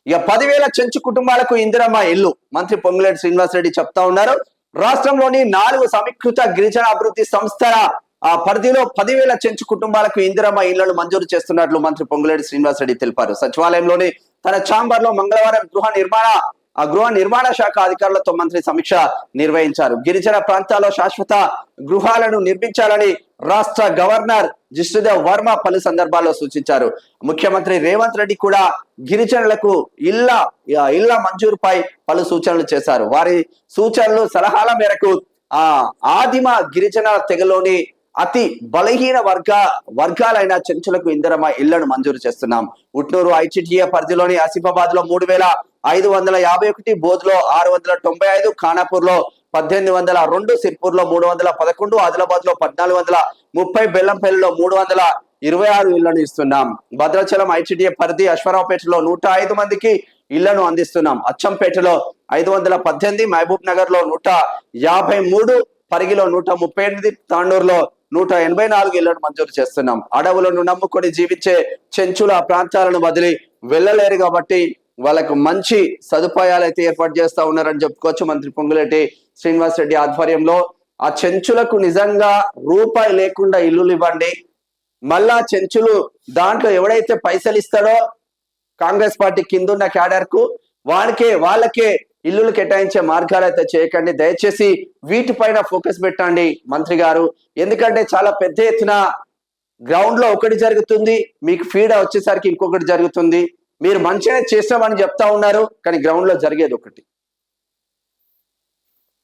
ఇక 10,000 చెంచు కుటుంబాలకు ఇందిరమ్మ ఇల్లు మంత్రి పొంగులేటి శ్రీనివాసరెడ్డి చెప్తా ఉన్నారు. రాష్ట్రంలోని 4 సమీకృత గిరిజన అభివృద్ధి సంస్థల పరిధిలో 10,000 చెంచు కుటుంబాలకు ఇందిరమ్మ ఇళ్లను మంజూరు చేస్తున్నట్లు మంత్రి పొంగులేటి శ్రీనివాసరెడ్డి తెలిపారు. సచివాలయంలోని తన ఛాంబర్ లో మంగళవారం గృహ నిర్మాణ శాఖ అధికారులతో మంత్రి సమీక్ష నిర్వహించారు. గిరిజన ప్రాంతాల్లో శాశ్వత గృహాలను నిర్మించాలని రాష్ట్ర గవర్నర్ జిష్ణుదేవ్ వర్మ పలు సందర్భాల్లో సూచించారు. ముఖ్యమంత్రి రేవంత్ రెడ్డి కూడా గిరిజనులకు ఇళ్ల మంజూరుపై పలు సూచనలు చేశారు. వారి సూచనలు సలహాల మేరకు ఆదిమ గిరిజన తెగలోని అతి బలహీన వర్గాలైన చెంచులకు ఇందిరమ్మ ఇళ్లను మంజూరు చేస్తున్నాం. ఉట్నూరు ఐచిటిఏ పరిధిలోని ఆసిఫాబాద్ లో 3,551, బోధ్ లో 695, ఖానాపూర్ లో 1,802, సిర్పూర్ లో 311, ఆదిలాబాద్ లో 1,430, బెల్లంపల్లిలో 326 ఇళ్లను ఇస్తున్నాం. భద్రాచలం ఐచిటిఏ పరిధి అశ్వరావుపేటలో 105 మందికి ఇళ్లను అందిస్తున్నాం. అచ్చంపేటలో 518, మహబూబ్ నగర్ లో 153, పరిగిలో 138, తాండూరులో 184 ఇళ్లను మంజూరు చేస్తున్నాం. అడవులను నమ్ముకొని జీవించే చెంచుల ప్రాంతాలను వదిలి వెళ్ళలేరు కాబట్టి వాళ్ళకు మంచి సదుపాయాలు అయితే ఏర్పాటు చేస్తా ఉన్నారని చెప్పుకోవచ్చు. మంత్రి పొంగులేటి శ్రీనివాసరెడ్డి ఆధ్వర్యంలో ఆ చెంచులకు నిజంగా రూపాయి లేకుండా ఇల్లులు ఇవ్వండి. మళ్ళా చెంచులు దాంట్లో ఎవడైతే పైసలు ఇస్తాడో కాంగ్రెస్ పార్టీ కిందున్న క్యాడర్ కు వాళ్ళకే ఇల్లులు కేటాయించే మార్గాలు అయితే చేయకండి. దయచేసి వీటిపైన ఫోకస్ పెట్టండి మంత్రి గారు. ఎందుకంటే చాలా పెద్ద ఎత్తున గ్రౌండ్ లో ఒకటి జరుగుతుంది, మీకు ఫీడ్ వచ్చేసరికి ఇంకొకటి జరుగుతుంది. మీరు మంచిగా చేస్తామని చెప్తా ఉన్నారు, కానీ గ్రౌండ్ లో జరిగేది ఒకటి.